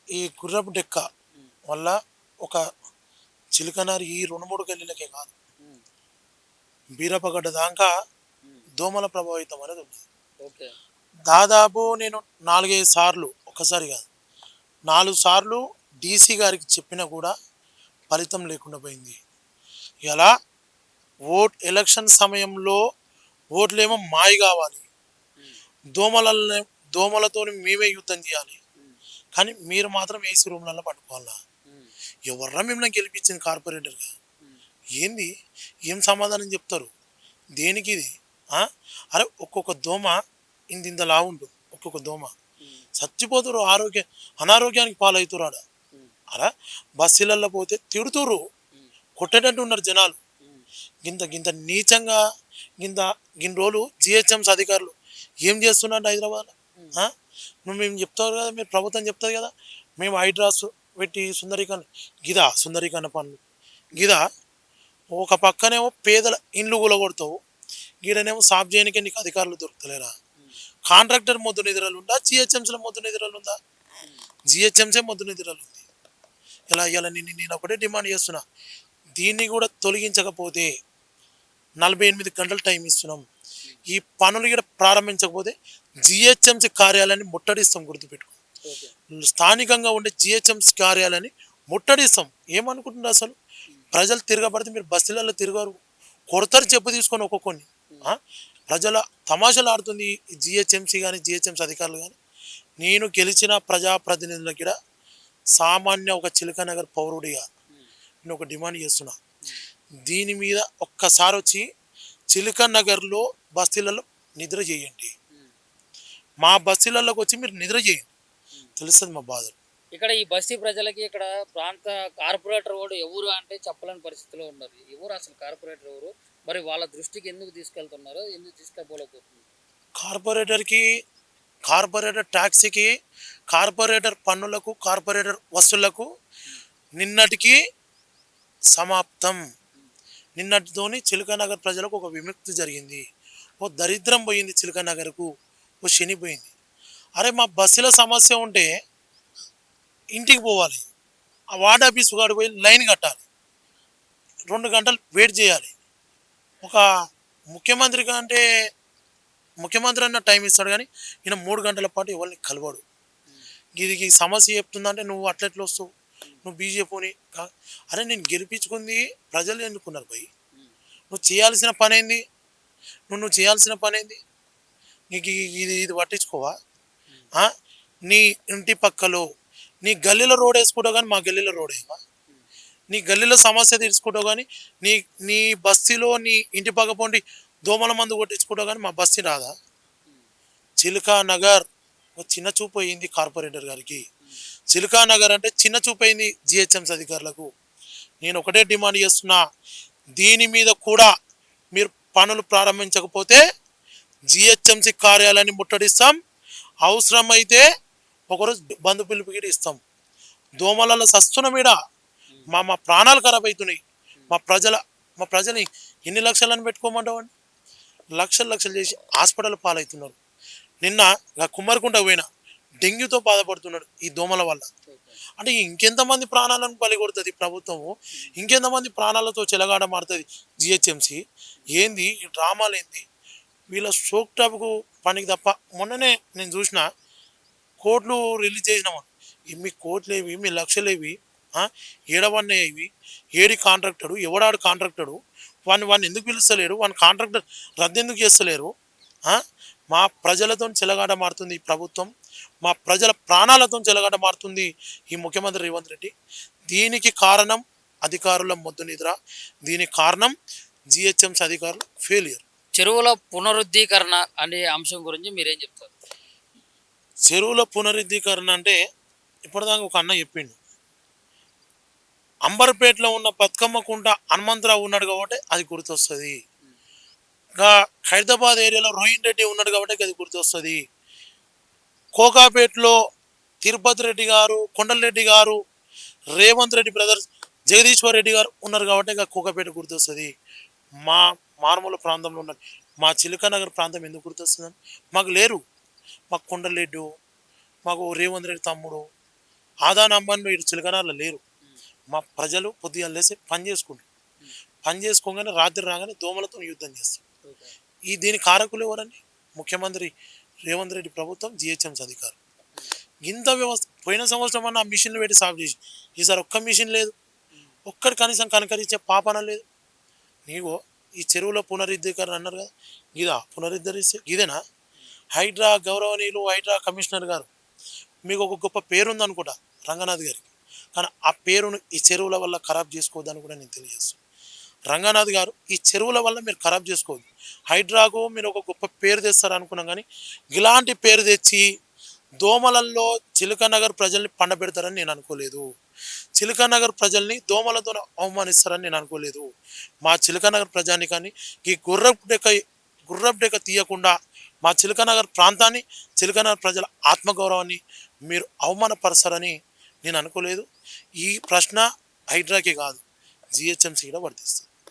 ఈ గుర్రపు డెక్క వల్ల ఒక చిలకనారి ఈ 2, 3 గల్లీలకే కాదు, బీరపగడ్డ దాకా దోమల ప్రభావితం అనేది ఉంది. ఓకే. దాదాపు నేను 4, 5 సార్లు, ఒక్కసారి కాదు 4 సార్లు డీసీ గారికి చెప్పినా కూడా ఫలితం లేకుండా పోయింది. ఇలా ఎలక్షన్ సమయంలో ఓట్లేమో మాయి కావాలి, దోమలనే దోమలతోని మేమే యుద్ధం చేయాలి, కానీ మీరు మాత్రం ఏసీ రూమ్లలో పట్టుకోవాలా? ఎవర్రా మిమ్మల్ని గెలిపించింది కార్పొరేటర్గా? ఏంది? ఏం సమాధానం చెప్తారు దేనికి ఇది? అరే ఒక్కొక్క దోమ ఇంత లావు ఉంటుంది, ఒక్కొక్క దోమ చచ్చిపోతురు, అనారోగ్యానికి పాలవుతురాడ. అలా బస్సులలో పోతే తిడుతురు, కొట్టేటట్టు ఉన్నారు జనాలు. గింత గింత నీచంగా గిన్ని రోజులు జిహెచ్ఎంసీ అధికారులు ఏం చేస్తున్నారు హైదరాబాద్లో? నువ్వు మేము చెప్తారు కదా, మీరు ప్రభుత్వం చెప్తుంది కదా, మేము హైడ్రాస్ పెట్టి సుందరీకరణ పనులు గిదా. ఒక పక్కనేమో పేదల ఇండ్లు కూలగొడతావు, గీడనేమో సాఫ్ చేయడానికి నీకు అధికారులు దొరుకుతలేరా? కాంట్రాక్టర్ మొద్దు నిధులు ఉందా, జిహెచ్ఎంసీలో మొద్దు నిధులు ఉందా? జిహెచ్ఎంసీ మొద్దు నిధులు ఉంది. ఇలా ఇలా నేను ఒకటే డిమాండ్ చేస్తున్నా, దీన్ని కూడా తొలగించకపోతే 48 గంటలు టైం ఇస్తున్నాం. ఈ పనులు కూడా ప్రారంభించకపోతే జిహెచ్ఎంసీ కార్యాలయాన్ని ముట్టడిస్తాం. గుర్తుపెట్టుకో, స్థానికంగా ఉండే జిహెచ్ఎంసీ కార్యాలయాన్ని ముట్టడిస్తాం. ఏమనుకుంటున్నారు అసలు? ప్రజలు తిరగబడితే మీరు బస్సులలో తిరగరు, కొడతారు చెప్పు తీసుకొని ఒక్కొక్కరిని. ప్రజల తమాషాలు ఆడుతుంది జిహెచ్ఎంసీ కానీ జిహెచ్ఎంసీ అధికారులు కానీ. నేను గెలిచిన ప్రజాప్రతినిధులకి కూడా సామాన్య ఒక చిలకనగర్ పౌరుడిగా నేను ఒక డిమాండ్ చేస్తున్నా, దీని మీద ఒక్కసారి వచ్చి చిలకనగర్లో బస్తీలలో నిద్ర చేయండి. మా బస్తీలలోకి వచ్చి మీరు నిద్ర చేయండి, తెలుస్తుంది మా బాధలు. ఇక్కడ ఈ బస్తీ ప్రజలకి ఇక్కడ ప్రాంత కార్పొరేటర్ కూడా ఎవరు అంటే చెప్పలేని పరిస్థితిలో ఉన్నారు. ఎవరు అసలు కార్పొరేటర్ ఎవరు, మరి వాళ్ళ దృష్టికి ఎందుకు తీసుకెళ్తున్నారు, ఎందుకు తీసుకెళ్ళబోలేకపోతుంది? కార్పొరేటర్ ట్యాక్సీకి, కార్పొరేటర్ పన్నులకు, కార్పొరేటర్ వసూళ్లకు నిన్నటికి సమాప్తం. నిన్నటితోని చిలకనగర్ ప్రజలకు ఒక విముక్తి జరిగింది, ఓ దరిద్రం పోయింది చిలకనగర్కు, ఓ శని పోయింది. అరే మా బస్సుల సమస్య ఉంటే ఇంటికి పోవాలి, ఆ వార్డ్ ఆఫీస్ కాడికి పోయి లైన్ కట్టాలి, 2 గంటలు వెయిట్ చేయాలి. ఒక ముఖ్యమంత్రి అన్న టైం ఇస్తాడు, కానీ ఈయన 3 గంటల పాటు ఎవరిని కలవాడు. ఇది సమస్య చెప్తుందంటే నువ్వు అట్లెట్లు వస్తావు, నువ్వు బీజేపీని అరే నేను గెలిపించుకుంది ప్రజలు ఎన్నుకున్నారు భయ్. నువ్వు చేయాల్సిన పని ఏంది? నువ్వు చేయాల్సిన పని ఏంది? నీకు ఇది పట్టించుకోవా? నీ ఇంటి పక్కలో నీ గల్లీలో రోడ్ వేసుకుంటావు, కానీ మా గల్లీలో రోడ్ వేయవా? నీ గల్లీలో సమస్య తీర్చుకుంటావు, కానీ నీ బస్తీలో నీ ఇంటి పక్క పోండి దోమల మందు కొట్టించుకుంటావు, కానీ మా బస్తీ రాదా? చిలకానగర్ చిన్న చూపు అయింది కార్పొరేటర్ గారికి. చిలకానగర్ అంటే చిన్న చూపు అయింది జిహెచ్ఎంసీ అధికారులకు. నేను ఒకటే డిమాండ్ చేస్తున్నా, దీని మీద కూడా మీరు పనులు ప్రారంభించకపోతే జిహెచ్ఎంసీ కార్యాలయాన్ని ముట్టడిస్తాం. అవసరమైతే ఒకరోజు బంధు పిలుపుకి ఇస్తాం. దోమలలో సస్తున్న మీద మా ప్రాణాలు ఖరాబ్ అవుతున్నాయి. మా ప్రజల్ని ఎన్ని లక్షలని పెట్టుకోమంటామండి? లక్షలు చేసి హాస్పిటల్ పాలవుతున్నారు. నిన్న కుమ్మరికుంట పోయినా డెంగ్యూతో బాధపడుతున్నాడు ఈ దోమల వల్ల. అంటే ఇంకెంతమంది ప్రాణాలను బలిగొడుతుంది ప్రభుత్వము? ఇంకెంతమంది ప్రాణాలతో చెలగాడ మారుతుంది జిహెచ్ఎంసీ? ఏంది ఈ డ్రామాలు? ఏంది వీళ్ళ షోక్ టాప్కు పనికి తప్ప? మొన్ననే నేను చూసిన కోట్లు రిలీజ్ చేసినాము, మీ కోట్లేవి, మీ లక్షలేవి, ఏడవన్నాయి ఇవి? ఏడి కాంట్రాక్టరు, ఎవడాడు కాంట్రాక్టరు? వాడిని ఎందుకు పిలుస్తలేరు? వాడిని కాంట్రాక్టర్ రద్దు ఎందుకు చేస్తలేరు? మా ప్రజలతో చెలగాట మారుతుంది ఈ ప్రభుత్వం, మా ప్రజల ప్రాణాలతో చెలగాట మారుతుంది ఈ ముఖ్యమంత్రి రేవంత్ రెడ్డి. దీనికి కారణం అధికారుల మొద్దు నిద్ర, దీనికి కారణం జిహెచ్ఎంసీ అధికారుల ఫెయిలియర్. చెరువుల పునరుద్ధీకరణ అనే అంశం గురించి మీరేం చెప్తారు? చెరువుల పునరుద్ధీకరణ అంటే ఇప్పటిదాకా ఒక అన్న చెప్పిండు, అంబర్పేటలో ఉన్న బతుకమ్మ కుంట హనుమంతరావు ఉన్నాడు కాబట్టి అది గుర్తొస్తుంది. ఇంకా హైదరాబాద్ ఏరియాలో రోహిన్ రెడ్డి ఉన్నాడు కాబట్టి అది గుర్తొస్తుంది. కోకాపేటలో తిరుపతి రెడ్డి గారు, కొండలరెడ్డి గారు, రేవంత్ రెడ్డి బ్రదర్స్ జగదీశ్వర్ రెడ్డి గారు ఉన్నారు కాబట్టి ఇక కోకాపేట గుర్తొస్తుంది. మా మారుమూల ప్రాంతంలో ఉన్నది మా చిలకనగర్ ప్రాంతం ఎందుకు గుర్తొస్తుందని? మాకు లేరు. మాకు కొండలరెడ్డి, మాకు రేవంత్ రెడ్డి తమ్ముడు, ఆదాని అంబానీ వీడు చిలకనారులో లేరు. మా ప్రజలు పొద్దుగాల లేసి పని చేసుకుంటారు. పని చేసుకోగానే రాత్రి రాగానే దోమలతో యుద్ధం చేస్తారు. ఓకే. దీని కారకులు ఎవరండి? ముఖ్యమంత్రి రేవంత్ రెడ్డి ప్రభుత్వం, జిహెచ్ఎంసీ అధికారులు. ఇంత వ్యవస్థ పోయిన సంవత్సరం అన్న ఆ మిషన్లు పెట్టి సాగు చేసి, ఈసారి ఒక్క మిషన్ లేదు. ఒక్కటి కనీసం కనకరించే పాపన లేదు. నీవు ఈ చెరువుల పునరుద్ధీకరణ అన్నారు కదా, ఇదా పునరుద్ధరిస్తే ఇదేనా? హైడ్రా గౌరవనీయులు హైడ్రా కమిషనర్ గారు, మీకు ఒక గొప్ప పేరుంది అనుకుంటా రంగనాథ్ గారికి, కానీ ఆ పేరును ఈ చెరువుల వల్ల ఖరాబ్ చేసుకోవద్దని కూడా నేను తెలియజేస్తాను. రంగనాథ్ గారు, ఈ చెరువుల వల్ల మీరు ఖరాబ్ చేసుకోవద్దు. హైడ్రాకు మీరు ఒక గొప్ప పేరు తెస్తారు అనుకున్నాం, కానీ ఇలాంటి పేరు తెచ్చి దోమలల్లో చిలకనగర్ ప్రజల్ని పండబెడతారని నేను అనుకోలేదు. చిలకనగర్ ప్రజల్ని దోమలతో అవమానిస్తారని నేను అనుకోలేదు. మా చిలకనగర్ ప్రజాని కానీ ఈ గుర్రపు డెక్క తీయకుండా మా చిలకనగర్ ప్రాంతాన్ని, చిలకనగర్ ప్రజల ఆత్మగౌరవాన్ని మీరు అవమానపరుస్తారని నేను అనుకోలేదు. ఈ ప్రశ్న హైడ్రాకే కాదు, జిహెచ్ఎంసీ కూడా వర్తిస్తుంది.